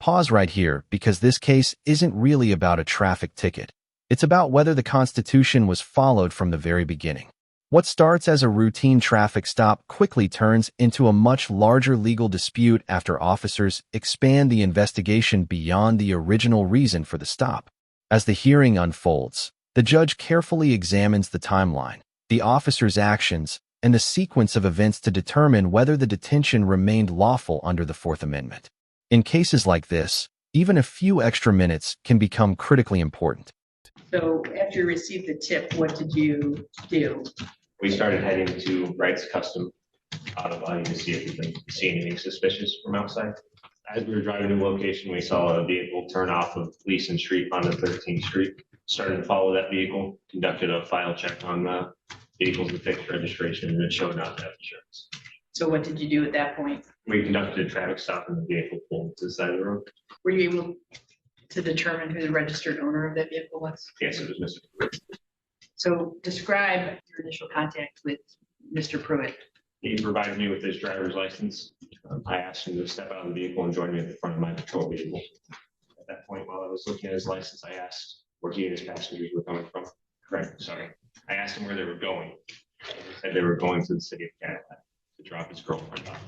Pause right here because this case isn't really about a traffic ticket. It's about whether the Constitution was followed from the very beginning. What starts as a routine traffic stop quickly turns into a much larger legal dispute after officers expand the investigation beyond the original reason for the stop. As the hearing unfolds, the judge carefully examines the timeline, the officer's actions, and the sequence of events to determine whether the detention remained lawful under the Fourth Amendment. In cases like this, even a few extra minutes can become critically important. So after you received the tip, what did you do? We started heading to Wright's Custom Auto Body to see if we could see anything suspicious from outside. As we were driving to the location, we saw a vehicle turn off of Leeson Street onto 13th Street. Started to follow that vehicle, conducted a file check on the vehicle's fixed registration, and it showed not to have insurance. So what did you do at that point? We conducted a traffic stop and the vehicle pulled to the side of the road. Were you able to determine who the registered owner of that vehicle was? Yes, it was Mr. Pruitt. So describe your initial contact with Mr. Pruitt. He provided me with his driver's license. I asked him to step out of the vehicle and join me at the front of my patrol vehicle. At that point, while I was looking at his license, I asked where he and his passengers were coming from. I asked him where they were going. He said they were going to the city of Cadillac to drop his girlfriend off.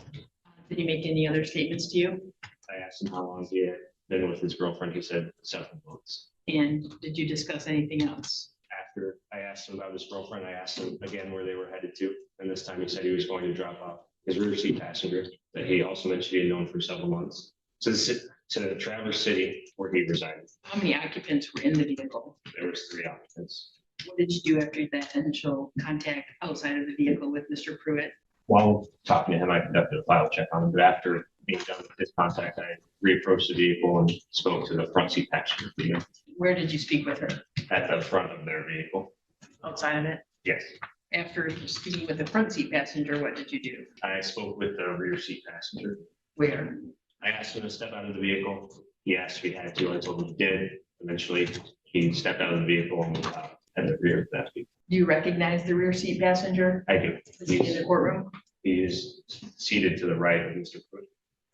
Did he make any other statements to you? I asked him how long he had been with his girlfriend. He said 7 months. And did you discuss anything else? After I asked him about his girlfriend, I asked him again where they were headed to. And this time he said he was going to drop off his rear seat passenger that he also mentioned he had known for several months to Traverse City where he resided. How many occupants were in the vehicle? There was 3 occupants. What did you do after that initial contact outside of the vehicle with Mr. Pruitt? While talking to him, I conducted a file check on him, but after being done with his contact, I reapproached the vehicle and spoke to the front seat passenger female. Where did you speak with her? At the front of their vehicle. Outside of it? Yes. After speaking with the front seat passenger, what did you do? I spoke with the rear seat passenger. Where? I asked him to step out of the vehicle. He asked if he had to. I told him he did. Eventually, he stepped out of the vehicle and moved out at the rear of that vehicle. Do you recognize the rear seat passenger? I do. Is he in the courtroom? He is seated to the right of Mr. Pruitt.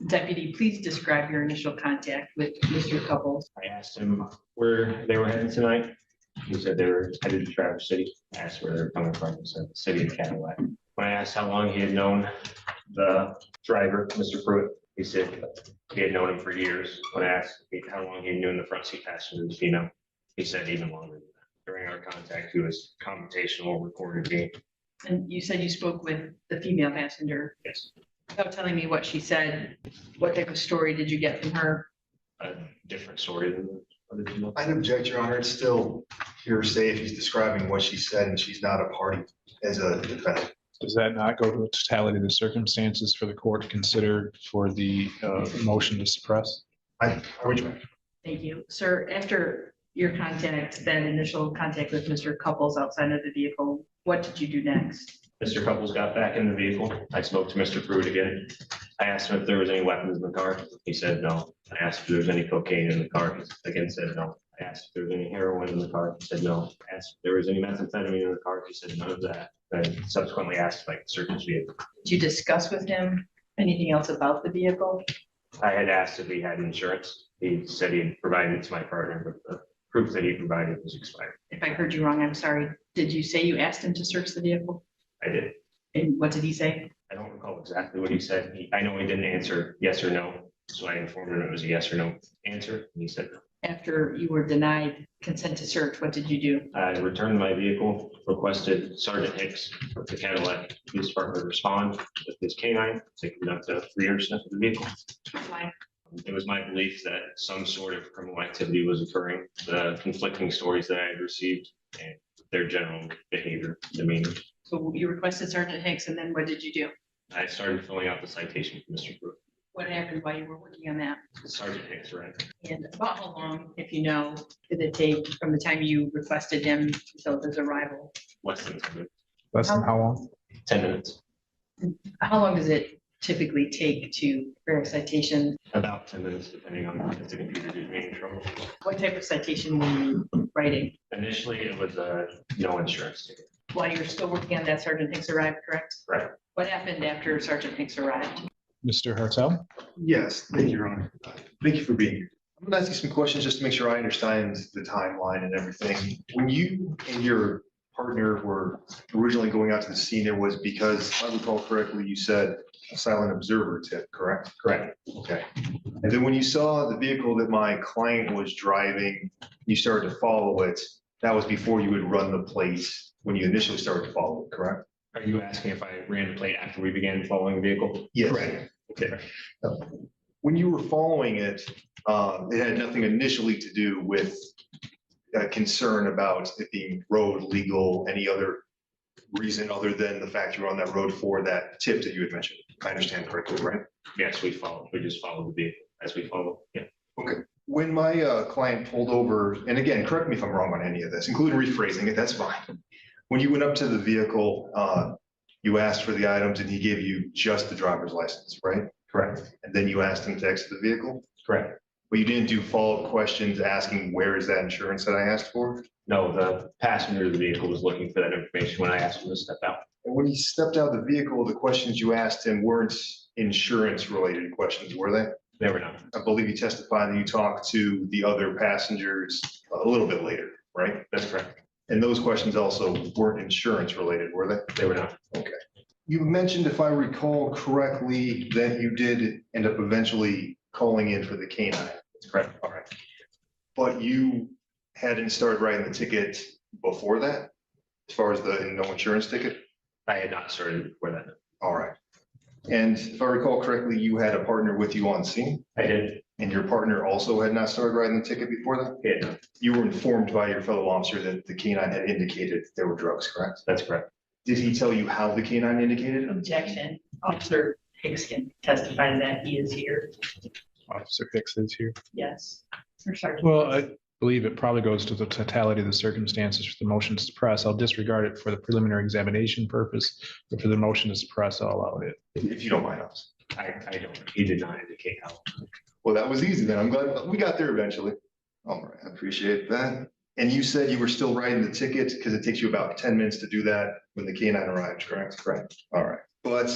Deputy, please describe your initial contact with Mr. Couples. I asked him where they were headed tonight. He said they were headed to Traverse City. I asked where they were coming from. He said the city of Cadillac. When I asked how long he had known the driver, Mr. Pruitt, he said he had known him for years. When I asked how long he had known the front seat passenger, the female, he said even longer than that. During our contact, he was confrontational, recorded me. And you said you spoke with the female passenger. Yes. Without telling me what she said, what type of story did you get from her? A different story than the other female. I'd object, Your Honor. It's still hearsay if he's describing what she said and she's not a party as a defendant. Does that not go to the totality of the circumstances for the court to consider for the motion to suppress? I reject. Thank you. Sir, after your contact, that initial contact with Mr. Couples outside of the vehicle, what did you do next? Mr. Couples got back in the vehicle. I spoke to Mr. Pruitt again. I asked him if there was any weapons in the car. He said no. I asked if there was any cocaine in the car. He again said no. I asked if there was any heroin in the car. He said no. I asked if there was any methamphetamine in the car. He said none of that. I subsequently asked if I could search his vehicle. Did you discuss with him anything else about the vehicle? I had asked if he had insurance. He said he had provided it to my partner, but the proof that he provided was expired. If I heard you wrong, I'm sorry. Did you say you asked him to search the vehicle? I did. And what did he say? I don't recall exactly what he said. I know he didn't answer yes or no. So I informed him it was a yes or no answer. And he said no. After you were denied consent to search, what did you do? I returned my vehicle, requested Sergeant Hicks of the Cadillac Police Department respond with his canine to conduct a rear sniff of the vehicle. Why? It was my belief that some sort of criminal activity was occurring. The conflicting stories that I had received and their general behavior, demeanor. So you requested Sergeant Hicks, and then what did you do? I started filling out the citation for Mr. Pruitt. What happened while you were working on that? Sergeant Hicks, right? And about how long, if you know, did it take from the time you requested him until his arrival? Less than 10 minutes. Less than how long? 10 minutes. How long does it typically take to prepare a citation? About 10 minutes, depending on if the computer did me in trouble. What type of citation were you writing? Initially, it was a no insurance ticket. While you're still working on that, Sergeant Hicks arrived, correct? Right. What happened after Sergeant Hicks arrived? Mr. Hartel? Yes, thank you, Your Honor. Thank you for being here. I'm gonna ask you some questions just to make sure I understand the timeline and everything. When you and your partner were originally going out to the scene, it was because, if I recall correctly, you said a silent observer tip, correct? Correct. Okay. And then when you saw the vehicle that my client was driving, you started to follow it. That was before you had run the plate when you initially started to follow it, correct? Are you asking if I ran the plate after we began following the vehicle? Yes. Correct. Okay. When you were following it, it had nothing initially to do with concern about it being road legal, any other reason other than the fact you were on that road for that tip that you had mentioned. I understand correctly, right? Yes, we just followed the vehicle as we follow. Yeah. Okay. When my client pulled over, and again, correct me if I'm wrong on any of this, including rephrasing it, that's fine. When you went up to the vehicle, you asked for the items and he gave you just the driver's license, right? Correct. And then you asked him to exit the vehicle, Correct. but you didn't do follow-up questions asking where is that insurance that I asked for? No, the passenger of the vehicle was looking for that information when I asked him to step out. And when he stepped out of the vehicle, the questions you asked him weren't insurance-related questions, were they? They were not. I believe you testified that you talked to the other passengers a little bit later, right? That's correct. And those questions also weren't insurance-related, were they? They were not. Okay. You mentioned, if I recall correctly, that you did end up eventually calling in for the canine. That's correct. All right. But you hadn't started writing the ticket before that, as far as the no insurance ticket? I had not started before that. All right. And if I recall correctly, you had a partner with you on scene, I did. and your partner also had not started writing the ticket before that? He had not. You were informed by your fellow officer that the canine had indicated there were drugs, correct? That's correct. Did he tell you how the canine indicated it? Objection. Officer Hicks can testify to that. He is here. Officer Hicks is here. Yes. Or Sergeant. Well, I believe it probably goes to the totality of the circumstances for the motion to suppress. I'll disregard it for the preliminary examination purpose, but for the motion to suppress, I'll allow it. If you don't mind us. I don't. He did not indicate how. Well, that was easy then. I'm glad we got there eventually. All right, I appreciate that. And you said you were still writing the ticket because it takes you about 10 minutes to do that when the canine arrives, correct? Correct. All right. But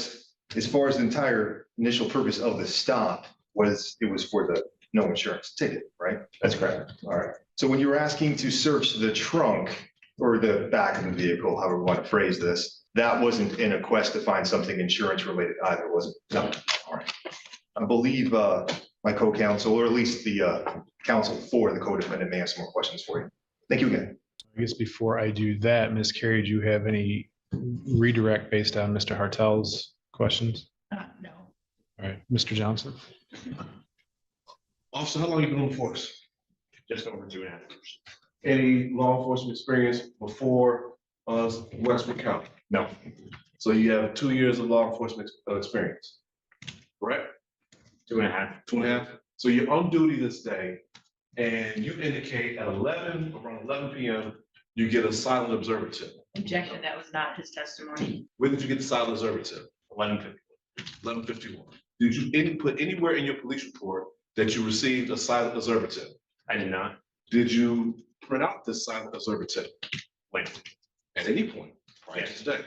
as far as the entire initial purpose of the stop it was for the no insurance ticket, right? That's correct. All right. So when you were asking to search the trunk or the back of the vehicle, however you want to phrase this, that wasn't in a quest to find something insurance related either, was it? No. All right. I believe my co-counsel, or at least the counsel for the co-defendant, may have some more questions for you. Thank you again. I guess before I do that, Ms. Carey, do you have any redirect based on Mr. Hartel's questions? No. All right, Mr. Johnson. Officer, how long you been on the force? Just over 2.5 years. Any law enforcement experience before Westbrook County? No. So you have 2 years of law enforcement experience, correct? 2.5. 2.5. So you're on duty this day and you indicate at around 11 p.m., you get a silent observer tip. Objection. That was not his testimony. When did you get the silent observer tip? 11:50. 11:51. Did you put anywhere in your police report that you received a silent observer tip? I did not. Did you print out this silent observer tip When? at any point prior to Yes. today?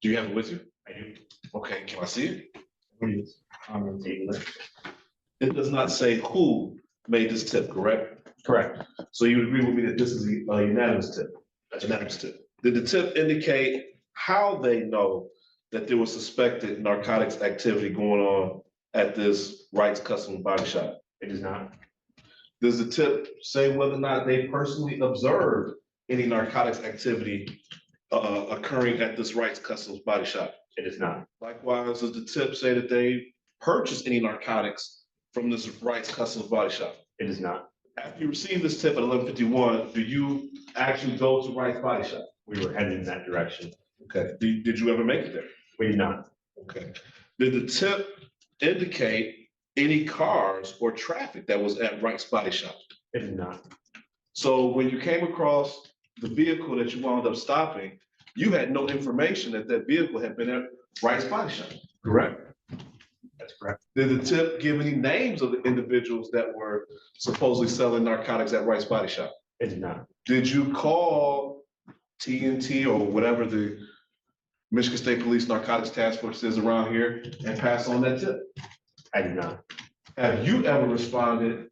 Do you have it with you? I do. Okay, can I see it? Please. I'm gonna take it. It does not say who made this tip, correct? Correct. So you would agree with me that this is a unanimous tip? That's Unanimous tip. Did the tip indicate how they know that there was suspected narcotics activity going on at this Wright's Custom Body Shop? It is not. Does the tip say whether or not they personally observed any narcotics activity occurring at this Wright's Customs Body Shop? It is not. Likewise, does the tip say that they purchased any narcotics from this Wright's Customs Body Shop? It is not. After you receive this tip at 11:51, do you actually go to Wright's Body Shop? We were headed in that direction. Okay. Did you ever make it there? We did not. Okay. Did the tip indicate any cars or traffic that was at Wright's Body Shop? It did not. So when you came across the vehicle that you wound up stopping, you had no information that that vehicle had been at Wright's Body Shop, correct? That's correct. Did the tip give any names of the individuals that were supposedly selling narcotics at Wright's Body Shop? It did not. Did you call TNT or whatever the Michigan State Police Narcotics Task Force is around here and pass on that tip? I did not. Have you ever responded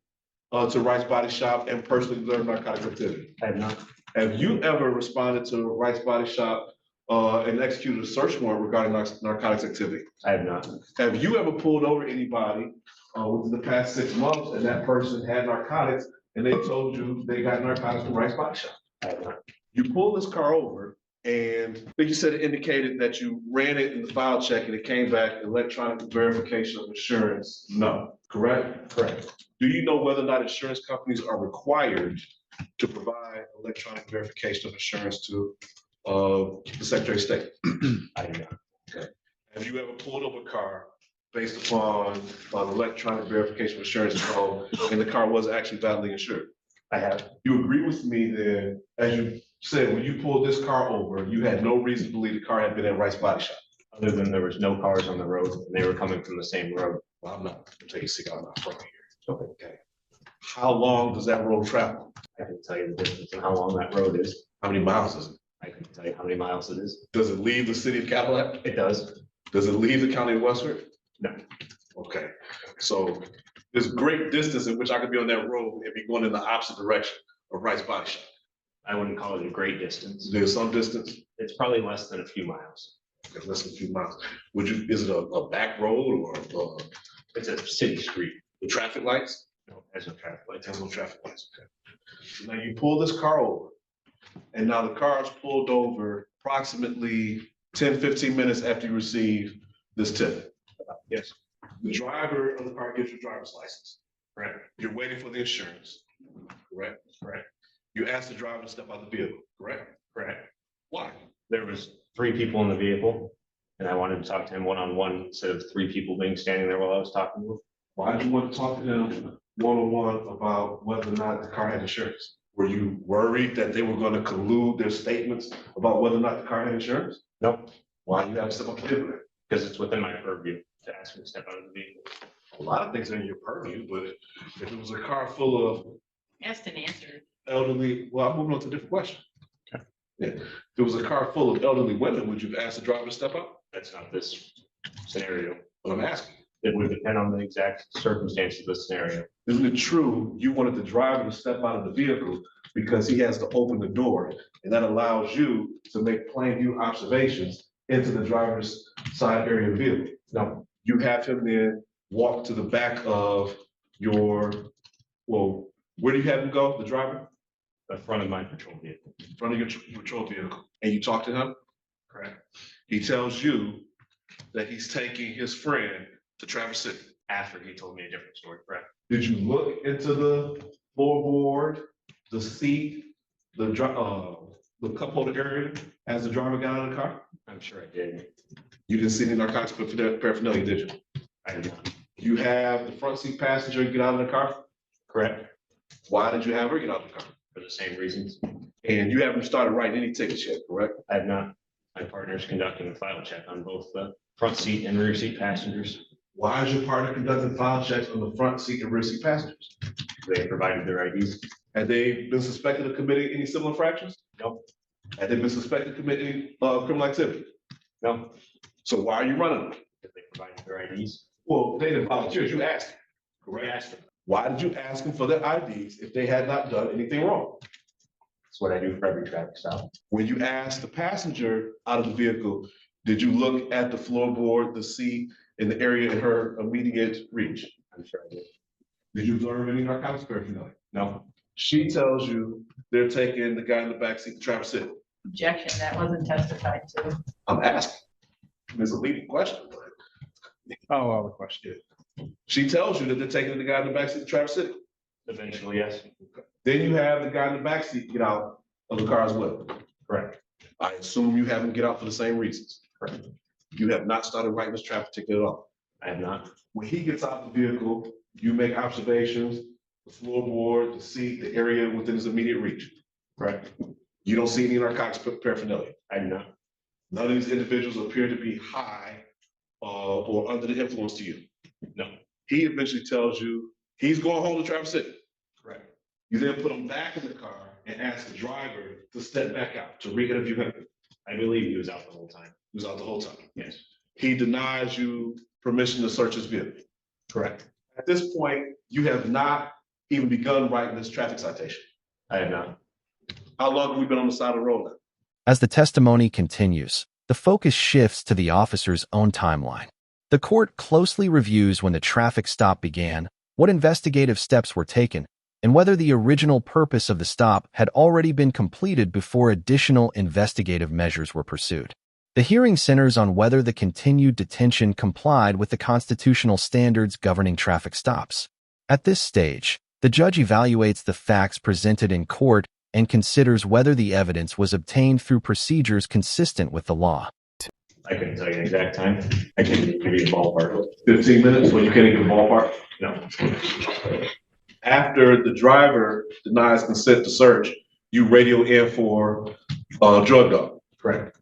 to Rice Body Shop and personally observed narcotics activity? I have not. Have you ever responded to Rice Body Shop and executed a search warrant regarding narcotics activity? I have not. Have you ever pulled over anybody within the past 6 months and that person had narcotics and they told you they got narcotics from Rice Body Shop? I have not. You pulled this car over and I think you said it indicated that you ran it in the file check and it came back electronic verification of insurance. No, correct? Correct. Do you know whether or not insurance companies are required to provide electronic verification of insurance to the Secretary of State? I do not. Okay. Have you ever pulled over a car based upon electronic verification of insurance code and the car was actually validly insured? I have. You agree with me then, as you said, when you pulled this car over, you had no reason to believe the car had been at Rice Body Shop? Other than there was no cars on the road and they were coming from the same road. Well, I'm not, I'm taking a seat out my front here. Okay. How long does that road travel? I can tell you the distance and how long that road is. How many miles is it? I can tell you how many miles it is. Does it leave the city of Cadillac? It does. Does it leave the county of Westford? No. Okay, so there's great distance in which I could be on that road and be going in the opposite direction of Rice Body Shop. I wouldn't call it a great distance. There's some distance, It's probably less than a few miles. okay, less than a few miles. Would you, is it a back road or It's a city street. the traffic lights? No, there's no traffic It lights. has no traffic lights, okay. So now you pull this car over, and now the car is pulled over approximately 10, 15 minutes after you receive this tip. Yes. The driver of the car gets your driver's license. Correct. You're waiting for the insurance, correct? Correct. You ask the driver to step out of the vehicle, correct? Correct. Why? There was 3 people in the vehicle and I wanted to talk to him one-on-one instead of 3 people being standing there while I was talking to him. Why did you want to talk to them one-on-one about whether or not the car had insurance? Were you worried that they were going to collude their statements about whether or not the car had insurance? Nope, Why do you have to step up to the vehicle? because it's within my purview to ask him to step out of the vehicle. A lot of things are in your purview, but if it was a car full of Asked and answered. elderly, well, I'm moving on to a different question. Okay. Yeah, if it was a car full of elderly women, would you ask the driver to step up? That's not this scenario. What I'm asking. It would depend on the exact circumstances of the scenario. Isn't it true you wanted the driver to step out of the vehicle because he has to open the door and that allows you to make plain view observations into the driver's side area of the vehicle? No, You have him then walk to the back of your, well, where do you have him go, the driver? the front of my patrol vehicle. In front of your patrol vehicle, and you talk to him? Correct. He tells you that he's taking his friend to Traverse City. After he told me a different story. Correct. Did you look into the floorboard, the seat, the cup holder area as the driver got out of the car? I'm sure I did. You didn't see any narcotics paraphernalia, did you? I did not. You have the front seat passenger get out of the car? Correct. Why did you have her get out of the car? For the same reasons. And you haven't started writing any tickets yet, correct? I have not. My partner's conducting a file check on both the front seat and rear seat passengers. Why is your partner conducting file checks on the front seat and rear seat passengers? They provided their IDs. Have they been suspected of committing any civil infractions? No. Have they been suspected of committing criminal activity? No, So why are you running them? because they provided their IDs. Well, they didn't volunteer, you asked them. We asked them. Why did you ask them for their IDs if they had not done anything wrong? That's what I do for every traffic stop. When you asked the passenger out of the vehicle, did you look at the floorboard, the seat, and the area in her immediate reach? I'm sure I did. Did you observe any narcotics paraphernalia? No, She tells you they're taking the guy in the backseat to Traverse City. Objection, that wasn't testified to. I'm asking. It's a leading question. Oh, the question. She tells you that they're taking the guy in the backseat to Traverse City. eventually, yes. Then you have the guy in the backseat get out of the car as well. Correct. I assume you have him get out for the same reasons. Correct. You have not started writing this traffic ticket at all. I have not. When he gets out the vehicle, you make observations, the floorboard, the seat, the area within his immediate reach. Correct. You don't see any narcotics paraphernalia. I do not. None of these individuals appear to be high or under the influence to you. No. He eventually tells you he's going home to Traverse City. Correct. You then put him back in the car and ask the driver to step back out to re-interview him. I believe he was out the whole time. He was out the whole time. Yes, He denies you permission to search his vehicle. correct. At this point, you have not even begun writing this traffic citation. I have not. How long have we been on the side of the road now? As the testimony continues, the focus shifts to the officer's own timeline. The court closely reviews when the traffic stop began, what investigative steps were taken, and whether the original purpose of the stop had already been completed before additional investigative measures were pursued. The hearing centers on whether the continued detention complied with the constitutional standards governing traffic stops. At this stage, the judge evaluates the facts presented in court and considers whether the evidence was obtained through procedures consistent with the law. I couldn't tell you an exact time. I can give you a ballpark. 15 minutes, when you can't even ballpark? No, After the driver denies consent to search, you radio in for drug dog. correct,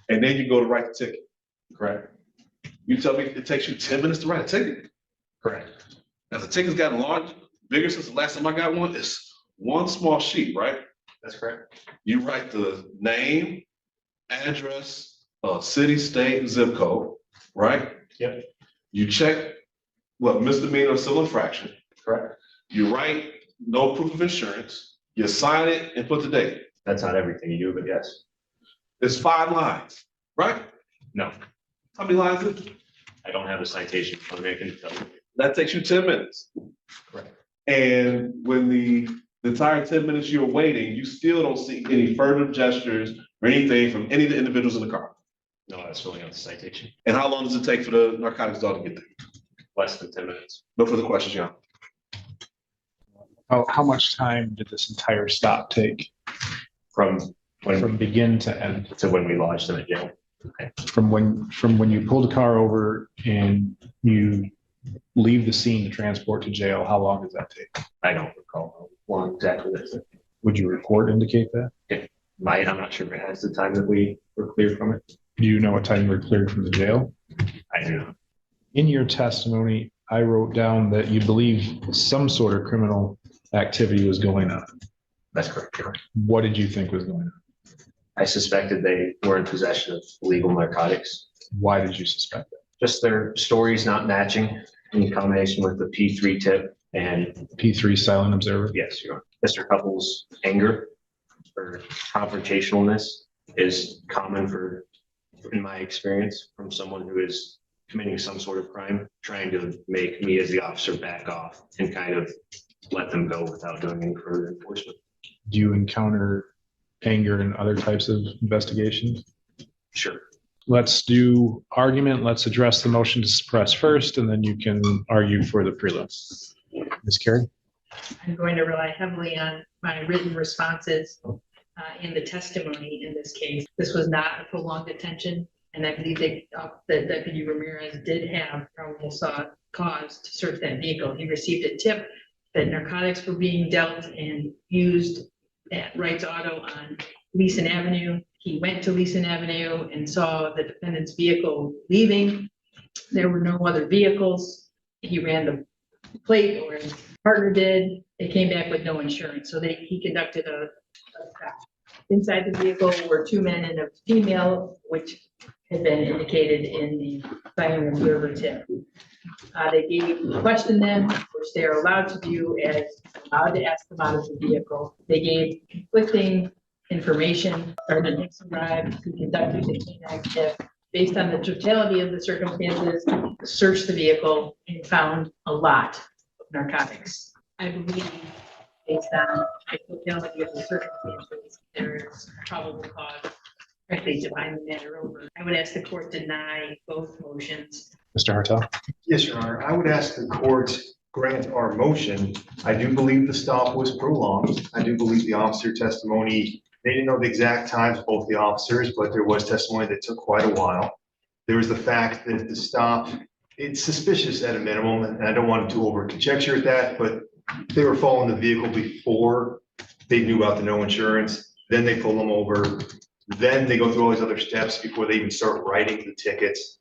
And then you go to write the ticket. correct, You tell me it takes you 10 minutes to write a ticket? correct. Now, the ticket's gotten large, bigger since the last time I got one. It's one small sheet, right? That's correct. You write the name, address, city, state, and zip code, right? Yep. You check what misdemeanor or civil infraction. Correct. You write no proof of insurance. You sign it and put the date. That's not everything you do, but yes. It's 5 lines, right? No, How many lines is it? I don't have a citation in front of me. I can tell you. That takes you 10 minutes. Correct. And when the entire 10 minutes you're waiting, you still don't see any further gestures or anything from any of the individuals in the car. No, that's filling out the citation. And how long does it take for the narcotics dog to get there? Less than 10 minutes. No further questions, John. How much time did this entire stop take From when from begin to end? to when we lodged them at jail. From when you pull the car over and you leave the scene to transport to jail, how long does that take? I don't recall how long exactly that took. Would your report indicate that? I'm not sure if it has the time that we were cleared from it. Do you know what time you were cleared from the jail? I do not. In your testimony, I wrote down that you believe some sort of criminal activity was going on. That's correct. What did you think was going on? I suspected they were in possession of illegal narcotics. Why did you suspect that? Just their stories not matching in combination with the P3 tip and P3 silent observer? yes, Mr. Couples' anger or confrontationalness is common in my experience, from someone who is committing some sort of crime, trying to make me as the officer back off and kind of let them go without doing any further enforcement. Do you encounter anger in other types of investigations? Sure. Let's do argument. Let's address the motion to suppress first, and then you can argue for the prelims. Ms. Carey? I'm going to rely heavily on my written responses in the testimony in this case. This was not a prolonged detention, and I believe that Deputy Ramirez did have probable cause to search that vehicle. He received a tip that narcotics were being dealt and used at Wright's Auto on Leeson Avenue. He went to Leeson Avenue and saw the defendant's vehicle leaving. There were no other vehicles. He ran the plate, or his partner did. They came back with no insurance, so he conducted a stop. Inside the vehicle were 2 men and a female, which had been indicated in the silent observer tip. They questioned them, which they are allowed to do, as allowed to ask them out of the vehicle. They gave conflicting information, started to arrive, who conducted the canine tip. Based on the totality of the circumstances, searched the vehicle and found a lot of narcotics. I believe, based on the totality of the circumstances, there is probable cause, frankly, to find the matter over. I would ask the court deny both motions. Mr. Hartel? Yes, Your Honor. I would ask the court grant our motion. I do believe the stop was prolonged. I do believe the officer testimony, they didn't know the exact times of both the officers, but there was testimony that took quite a while. There was the fact that the stop, it's suspicious at a minimum, and I don't want to over conjecture at that, but they were following the vehicle before they knew about the no insurance. Then they pull them over. Then they go through all these other steps before they even start writing the tickets.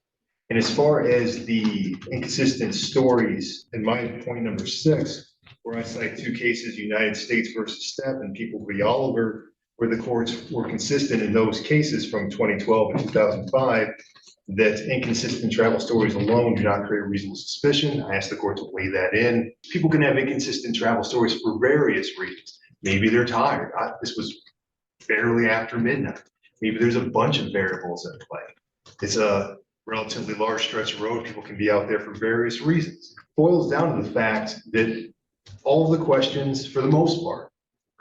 And as far as the inconsistent stories, in my point number 6, where I cite 2 cases, United States versus Step and People v. Oliver, where the courts were consistent in those cases from 2012 and 2005 that inconsistent travel stories alone do not create reasonable suspicion. I asked the court to weigh that in. People can have inconsistent travel stories for various reasons. Maybe they're tired. This was barely after midnight. Maybe there's a bunch of variables at play. It's a relatively large stretch of road. People can be out there for various reasons. It boils down to the fact that all of the questions, for the most part,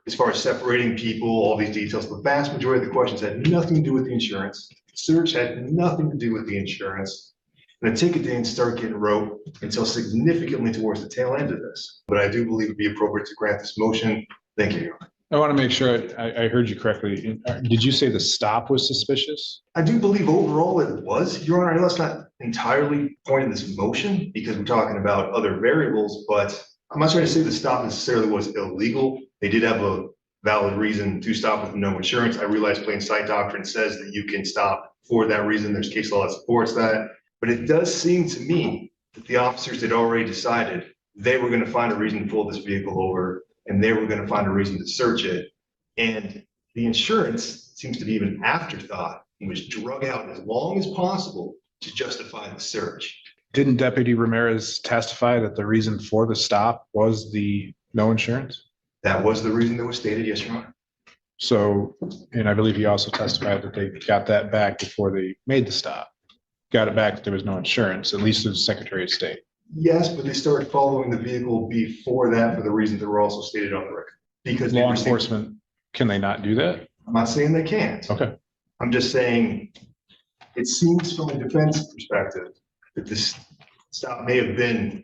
as far as separating people, all these details, the vast majority of the questions had nothing to do with the insurance. Search had nothing to do with the insurance. And the ticket didn't start getting wrote until significantly towards the tail end of this. But I do believe it'd be appropriate to grant this motion. Thank you, Your Honor. I want to make sure I heard you correctly. Did you say the stop was suspicious? I do believe overall it was, Your Honor. I know that's not entirely the point of this motion because we're talking about other variables, but I'm not trying to say the stop necessarily was illegal. They did have a valid reason to stop with no insurance. I realize plain sight doctrine says that you can stop for that reason. There's case law that supports that. But it does seem to me that the officers had already decided they were going to find a reason to pull this vehicle over and they were going to find a reason to search it. And the insurance seems to be even afterthought. It was drug out as long as possible to justify the search. Didn't Deputy Ramirez testify that the reason for the stop was the no insurance? That was the reason that was stated, yes, Your Honor. So, and I believe he also testified that they got that back before they made the stop. Got it back that there was no insurance, at least as Secretary of State. Yes, but they started following the vehicle before that for the reasons that were also stated on the record. Because law enforcement, can they not do that? I'm not saying they can't. Okay. I'm just saying it seems from a defense perspective that this stop may have been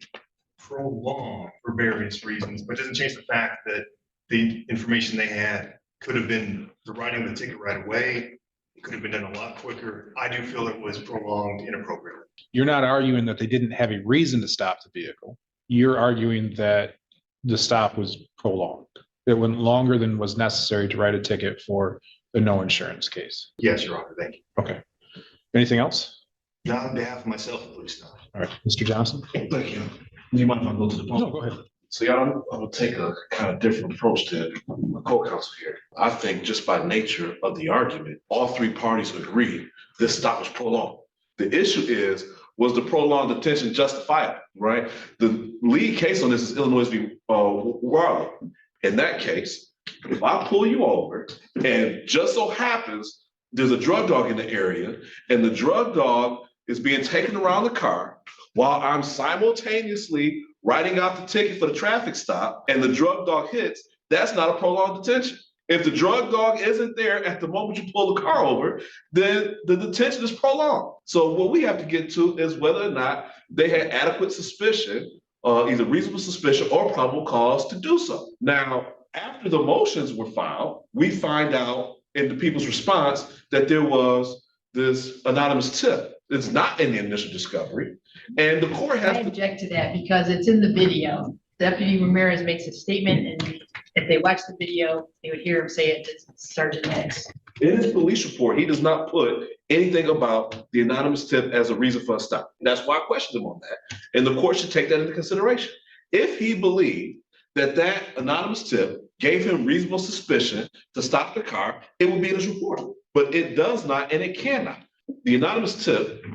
prolonged for various reasons, but it doesn't change the fact that the information they had could have been the writing of the ticket right away. It could have been done a lot quicker. I do feel it was prolonged inappropriately. You're not arguing that they didn't have a reason to stop the vehicle. You're arguing that the stop was prolonged. It went longer than was necessary to write a ticket for the no insurance case. Yes, Your Honor. Thank you. Okay. Anything else? Not on behalf of myself, at least not. All right, Mr. Johnson. Thank you. Do you mind if I go to the podium? No, go ahead. So y'all, I'm gonna take a kind of different approach to my co-counsel here. I think just by nature of the argument, all three parties agree this stop was prolonged. The issue is, was the prolonged detention justifiable, right? The lead case on this is Illinois v. Warley. In that case, if I pull you over and just so happens there's a drug dog in the area and the drug dog is being taken around the car while I'm simultaneously writing out the ticket for the traffic stop and the drug dog hits, that's not a prolonged detention. If the drug dog isn't there at the moment you pull the car over, then the detention is prolonged. So what we have to get to is whether or not they had adequate suspicion, either reasonable suspicion or probable cause to do so. Now, after the motions were filed, we find out in the people's response that there was this anonymous tip. It's not in the initial discovery. And the court has I object to that because it's in the video. Deputy Ramirez makes a statement, and if they watch the video, they would hear him say it to Sergeant Hicks. In his police report, he does not put anything about the anonymous tip as a reason for a stop. That's why I questioned him on that. And the court should take that into consideration. If he believed that that anonymous tip gave him reasonable suspicion to stop the car, it would be in his report. But it does not, and it cannot. The anonymous tip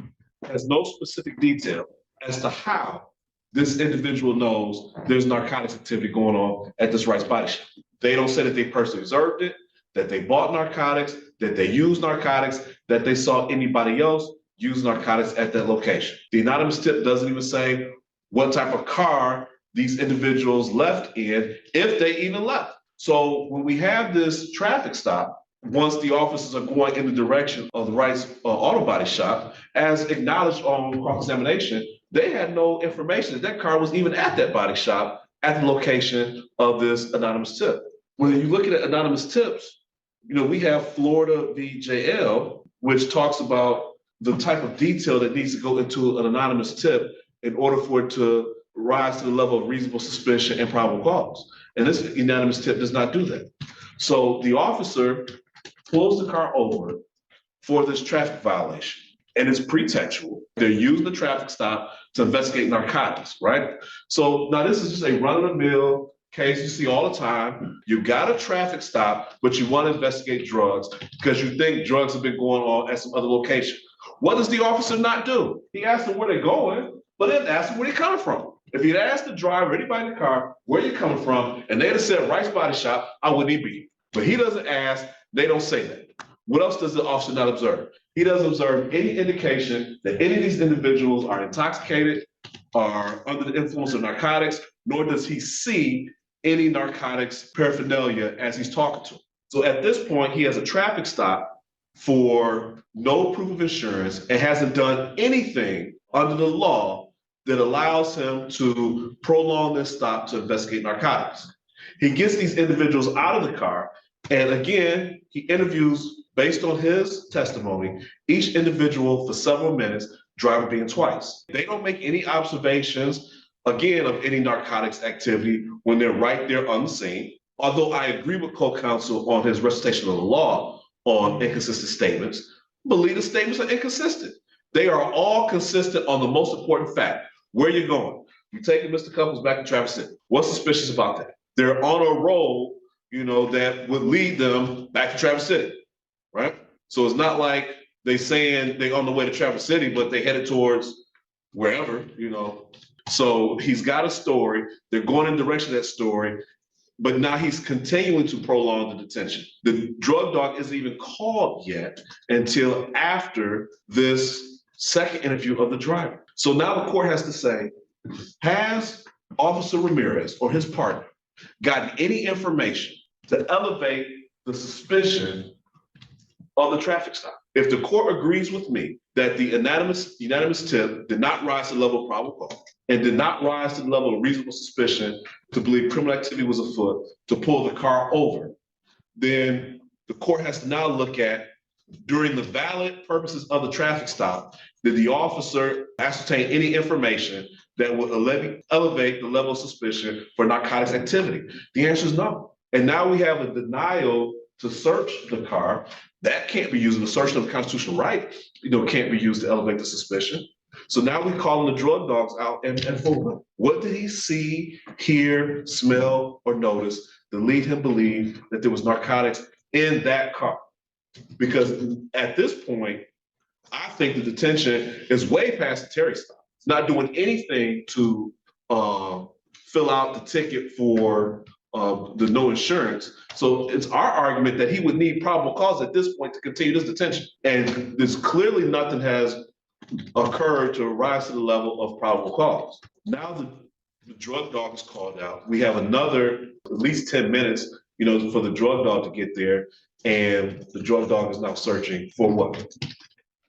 has no specific detail as to how this individual knows there's narcotics activity going on at this Rice Body Shop. They don't say that they personally observed it, that they bought narcotics, that they used narcotics, that they saw anybody else use narcotics at that location. The anonymous tip doesn't even say what type of car these individuals left in, if they even left. So when we have this traffic stop, once the officers are going in the direction of the Rice Auto Body Shop, as acknowledged on cross-examination, they had no information that that car was even at that body shop at the location of this anonymous tip. When you look at anonymous tips, you know, we have Florida v. JL, which talks about the type of detail that needs to go into an anonymous tip in order for it to rise to the level of reasonable suspicion and probable cause. And this anonymous tip does not do that. So the officer pulls the car over for this traffic violation, and it's pretextual. They're using the traffic stop to investigate narcotics, right? So now this is just a run-of-the-mill case you see all the time. You got a traffic stop, but you want to investigate drugs because you think drugs have been going on at some other location. What does the officer not do? He asks them where they're going, but then asks them where they're coming from. If he'd asked the driver, anybody in the car, where you coming from, and they'd have said Rice Body Shop, I wouldn't even be here. But he doesn't ask, they don't say that. What else does the officer not observe? He doesn't observe any indication that any of these individuals are intoxicated, are under the influence of narcotics, nor does he see any narcotics paraphernalia as he's talking to him. So at this point, he has a traffic stop for no proof of insurance and hasn't done anything under the law that allows him to prolong this stop to investigate narcotics. He gets these individuals out of the car, and again, he interviews, based on his testimony, each individual for several minutes, driver being twice. They don't make any observations, again, of any narcotics activity when they're right there on the scene. Although I agree with co-counsel on his recitation of the law on inconsistent statements, I believe the statements are inconsistent. They are all consistent on the most important fact. Where you're going. You're taking Mr. Couples back to Traverse City. What's suspicious about that? They're on a roll, that would lead them back to Traverse City, right? So it's not like they saying they're on the way to Traverse City, but they headed towards wherever, So he's got a story. They're going in the direction of that story, but now he's continuing to prolong the detention. The drug dog isn't even called yet until after this second interview of the driver. So now the court has to say, has Officer Ramirez or his partner gotten any information to elevate the suspicion of the traffic stop? If the court agrees with me that the unanimous tip did not rise to the level of probable cause and did not rise to the level of reasonable suspicion to believe criminal activity was afoot to pull the car over, then the court has to now look at, during the valid purposes of the traffic stop, did the officer ascertain any information that would elevate the level of suspicion for narcotics activity? The answer is no. And now we have a denial to search the car. That can't be used. The assertion of the constitutional right, can't be used to elevate the suspicion. So now we're calling the drug dogs out and for what? What did he see, hear, smell, or notice to lead him believe that there was narcotics in that car? Because at this point, I think the detention is way past the Terry stop. It's not doing anything to fill out the ticket for the no insurance. So it's our argument that he would need probable cause at this point to continue this detention. And there's clearly nothing has occurred to rise to the level of probable cause. Now the drug dog is called out. We have another at least 10 minutes, for the drug dog to get there. And the drug dog is now searching for what?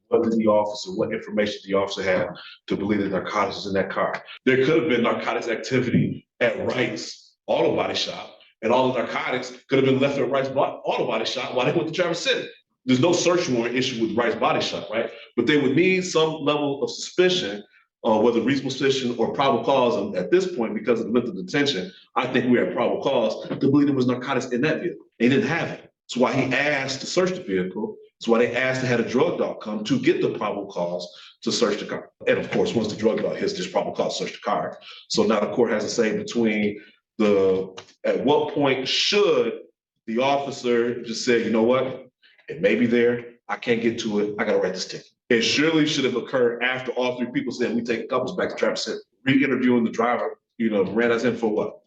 What information did the officer have to believe that narcotics was in that car? There could have been narcotics activity at Wright's auto body shop, and all the narcotics could have been left at Wright's auto body shop while they went to Traverse City. There's no search warrant issue with Wright's body shop, right? But they would need some level of suspicion, whether reasonable suspicion or probable cause. And at this point, because of the length of detention, I think we have probable cause to believe there was narcotics in that vehicle. They didn't have it. That's why he asked to search the vehicle. That's why they asked to have a drug dog come to get the probable cause to search the car. And of course, once the drug dog hits, there's probable cause to search the car. So now the court has to say between at what point should the officer just say, you know what, it may be there, I can't get to it, I gotta write this ticket. It surely should have occurred after all three people said, we take couples back to Traverse City. Re-interviewing the driver, ran us in for what?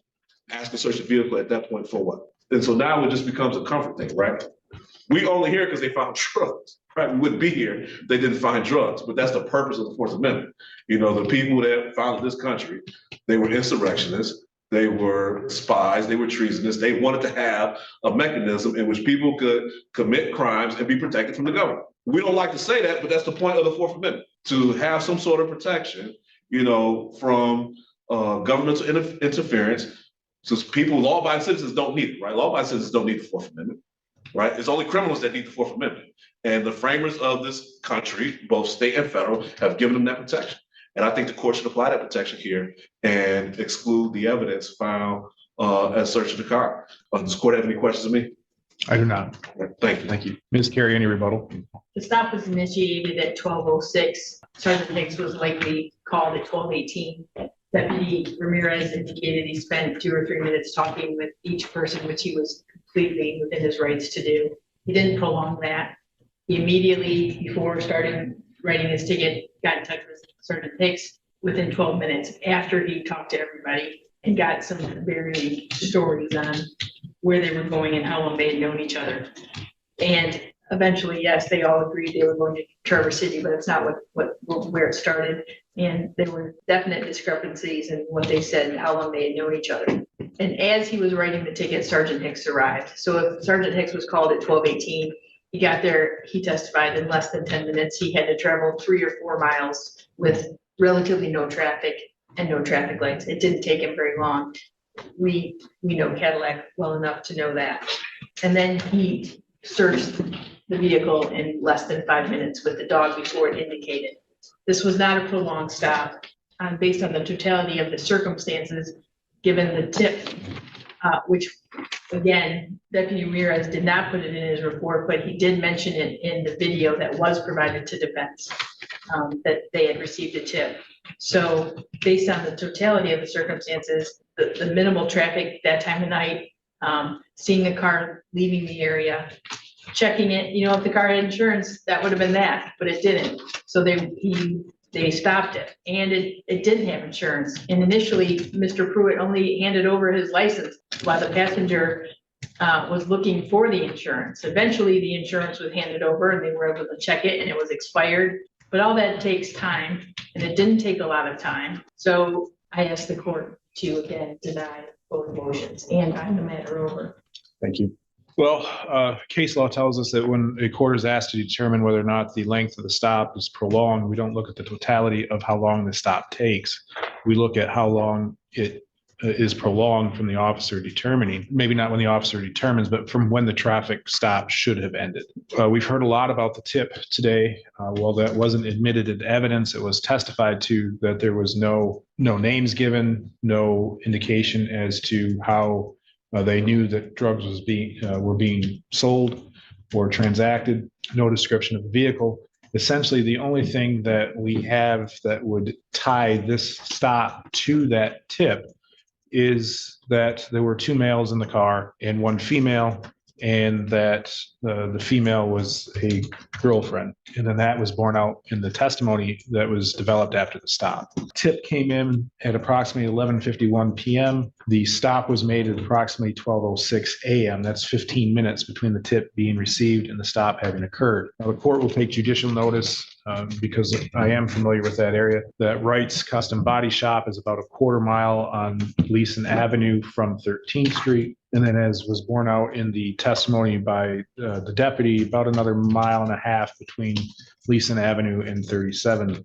Ask to search the vehicle at that point for what? And so now it just becomes a comfort thing, right? We only here because they found drugs, right? We wouldn't be here if they didn't find drugs, but that's the purpose of the Fourth Amendment. The people that founded this country, they were insurrectionists, they were spies, they were treasonous. They wanted to have a mechanism in which people could commit crimes and be protected from the government. We don't like to say that, but that's the point of the Fourth Amendment, to have some sort of protection, from governmental interference. So people, law-abiding citizens don't need it, right? Law-abiding citizens don't need the Fourth Amendment, right? It's only criminals that need the Fourth Amendment. And the framers of this country, both state and federal, have given them that protection. And I think the court should apply that protection here and exclude the evidence found as search of the car. Does the court have any questions of me? I do not. Thank you. Thank you. Ms. Carey, any rebuttal? The stop was initiated at 12:06. Sergeant Hicks was likely called at 12:18. Deputy Ramirez indicated he spent 2 or 3 minutes talking with each person, which he was completely within his rights to do. He didn't prolong that. He immediately, before starting writing his ticket, got in touch with Sergeant Hicks within 12 minutes after he talked to everybody and got some varying stories on where they were going and how long they had known each other. And eventually, yes, they all agreed they were going to Traverse City, but it's not where it started. And there were definite discrepancies in what they said and how long they had known each other. And as he was writing the ticket, Sergeant Hicks arrived. So if Sergeant Hicks was called at 12:18, he got there, he testified in less than 10 minutes. He had to travel 3 or 4 miles with relatively no traffic and no traffic lights. It didn't take him very long. We know Cadillac well enough to know that. And then he searched the vehicle in less than 5 minutes with the dog before it indicated. This was not a prolonged stop based on the totality of the circumstances, given the tip, which again, Deputy Ramirez did not put it in his report, but he did mention it in the video that was provided to defense, that they had received a tip. So based on the totality of the circumstances, the minimal traffic that time of night, seeing the car leaving the area, checking it, if the car had insurance, that would have been that, but it didn't. So they stopped it, and it didn't have insurance. And initially, Mr. Pruitt only handed over his license while the passenger was looking for the insurance. Eventually, the insurance was handed over, and they were able to check it, and it was expired. But all that takes time, and it didn't take a lot of time. So I asked the court to, again, deny both motions and hand the matter over. Thank you. Well, case law tells us that when a court is asked to determine whether or not the length of the stop is prolonged, we don't look at the totality of how long the stop takes. We look at how long it is prolonged from the officer determining, maybe not when the officer determines, but from when the traffic stop should have ended. We've heard a lot about the tip today. Well, that wasn't admitted into evidence. It was testified to that there was no names given, no indication as to how they knew that drugs were being sold or transacted, no description of the vehicle. Essentially, the only thing that we have that would tie this stop to that tip is that there were 2 males in the car and 1 female, and that the female was a girlfriend. And then that was borne out in the testimony that was developed after the stop. Tip came in at approximately 11:51 p.m. The stop was made at approximately 12:06 a.m. That's 15 minutes between the tip being received and the stop having occurred. Now, the court will take judicial notice, because I am familiar with that area, that Wright's Custom Body Shop is about a 1/4 mile on Leeson Avenue from 13th Street. And then, as was borne out in the testimony by the deputy, about another 1.5 miles between Leeson Avenue and 37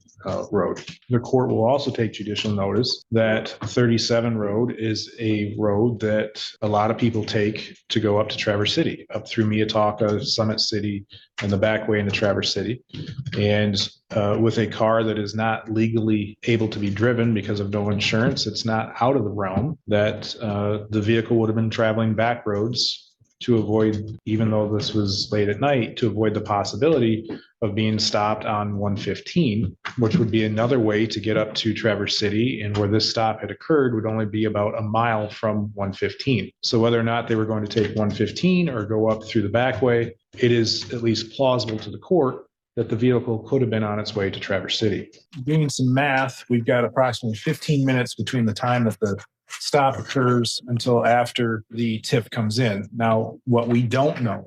Road. The court will also take judicial notice that 37 Road is a road that a lot of people take to go up to Traverse City, up through Minnetonka, Summit City, and the back way into Traverse City. And with a car that is not legally able to be driven because of no insurance, it's not out of the realm that the vehicle would have been traveling back roads to avoid, even though this was late at night, to avoid the possibility of being stopped on 115, which would be another way to get up to Traverse City, and where this stop had occurred would only be about 1 mile from 115. So whether or not they were going to take 115 or go up through the back way, it is at least plausible to the court that the vehicle could have been on its way to Traverse City. Doing some math, we've got approximately 15 minutes between the time that the stop occurs until after the tip comes in. Now, what we don't know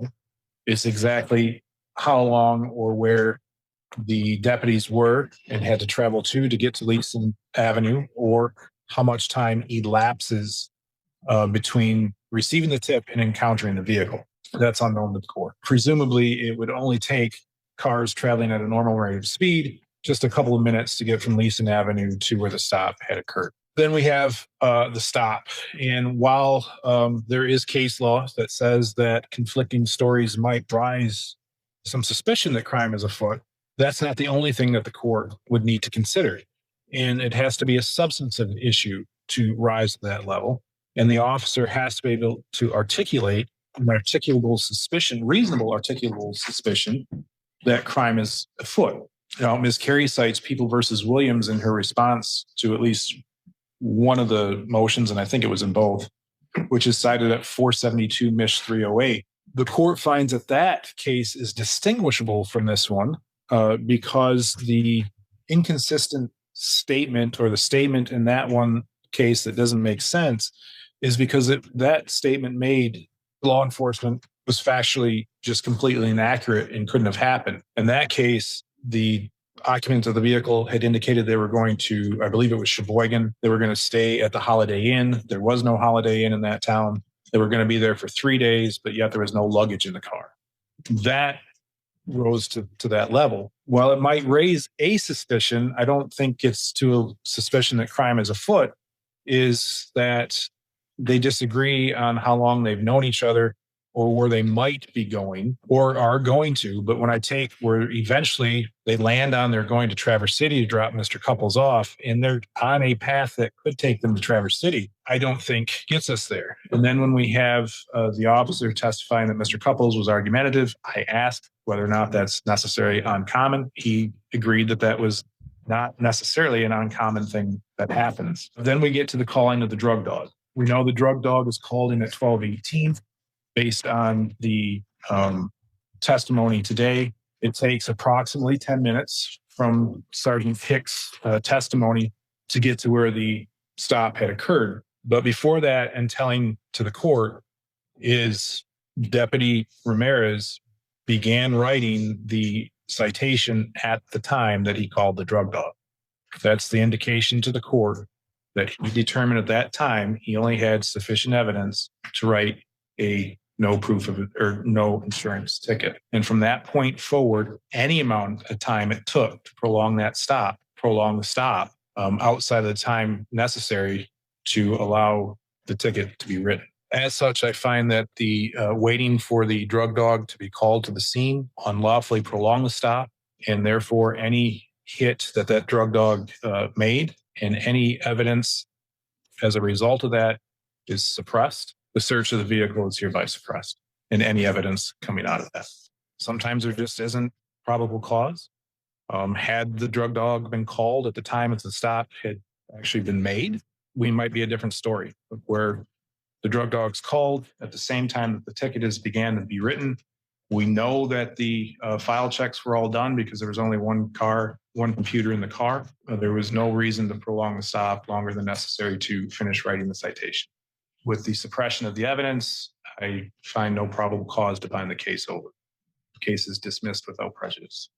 is exactly how long or where the deputies were and had to travel to get to Leeson Avenue, or how much time elapses between receiving the tip and encountering the vehicle. That's unknown to the court. Presumably, it would only take cars traveling at a normal rate of speed just a couple of minutes to get from Leeson Avenue to where the stop had occurred. Then we have the stop. And while there is case law that says that conflicting stories might rise some suspicion that crime is afoot, that's not the only thing that the court would need to consider. And it has to be a substantive issue to rise to that level. And the officer has to be able to articulate an articulable suspicion, reasonable articulable suspicion, that crime is afoot. Now, Ms. Carey cites People versus Williams in her response to at least one of the motions, and I think it was in both, which is cited at 472 Mich 308. The court finds that that case is distinguishable from this one because the inconsistent statement, or the statement in that one case that doesn't make sense, is because that statement made law enforcement was factually just completely inaccurate and couldn't have happened. In that case, the occupants of the vehicle had indicated they were going to, I believe it was Sheboygan, they were going to stay at the Holiday Inn. There was no Holiday Inn in that town. They were going to be there for 3 days, but yet there was no luggage in the car. That rose to that level. While it might raise a suspicion, I don't think it's to a suspicion that crime is afoot, is that they disagree on how long they've known each other or where they might be going or are going to. But when I take where eventually they land on, they're going to Traverse City to drop Mr. Couples off, and they're on a path that could take them to Traverse City, I don't think gets us there. And then when we have the officer testifying that Mr. Couples was argumentative, I asked whether or not that's necessarily uncommon. He agreed that that was not necessarily an uncommon thing that happens. Then we get to the calling of the drug dog. We know the drug dog was called in at 12:18. Based on the testimony today, it takes approximately 10 minutes from Sergeant Hicks' testimony to get to where the stop had occurred. But before that, and telling to the court, is Deputy Ramirez began writing the citation at the time that he called the drug dog. That's the indication to the court that he determined at that time he only had sufficient evidence to write a no proof of it or no insurance ticket. And from that point forward, any amount of time it took to prolong the stop outside of the time necessary to allow the ticket to be written. As such, I find that the waiting for the drug dog to be called to the scene unlawfully prolonged the stop, and therefore any hit that drug dog made and any evidence as a result of that is suppressed. The search of the vehicle is hereby suppressed, and any evidence coming out of that. Sometimes there just isn't probable cause. Had the drug dog been called at the time that the stop had actually been made, we might be a different story. But where the drug dog's called at the same time that the ticket began to be written, we know that the file checks were all done because there was only one computer in the car. There was no reason to prolong the stop longer than necessary to finish writing the citation. With the suppression of the evidence, I find no probable cause to bind the case over. The case is dismissed without prejudice.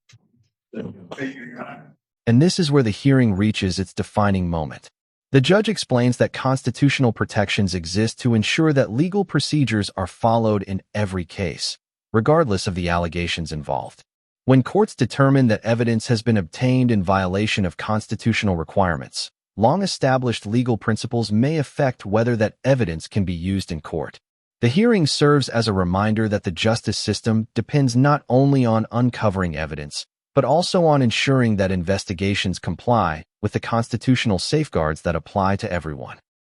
And this is where the hearing reaches its defining moment. The judge explains that constitutional protections exist to ensure that legal procedures are followed in every case, regardless of the allegations involved. When courts determine that evidence has been obtained in violation of constitutional requirements, long-established legal principles may affect whether that evidence can be used in court. The hearing serves as a reminder that the justice system depends not only on uncovering evidence, but also on ensuring that investigations comply with the constitutional safeguards that apply to everyone.